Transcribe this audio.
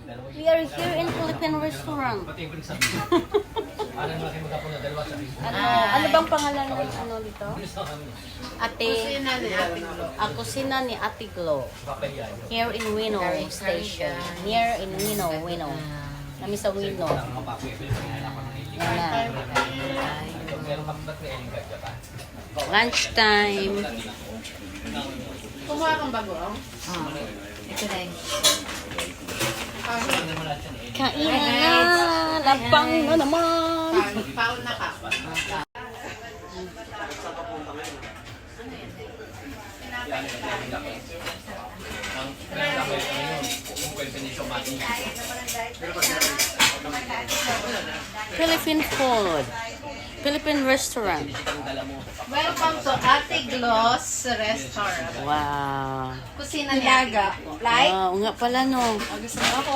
We are here in Philippine restaurant. Ano bang pangalan ng ano dito? Kusina ni Ate Glo. Here in Wino Station. Here in Wino. Nami sa Wino. Yan na. Lunch time. Kumuha kang bago. Ito na yung Kain na. Lapang na naman. Paul na ka. Philippine food. Philippine restaurant. Welcome to Ate Gloss Restaurant. Wow. Kusina ni Aga. Like? Wow, nga pala no. Gusto mo ako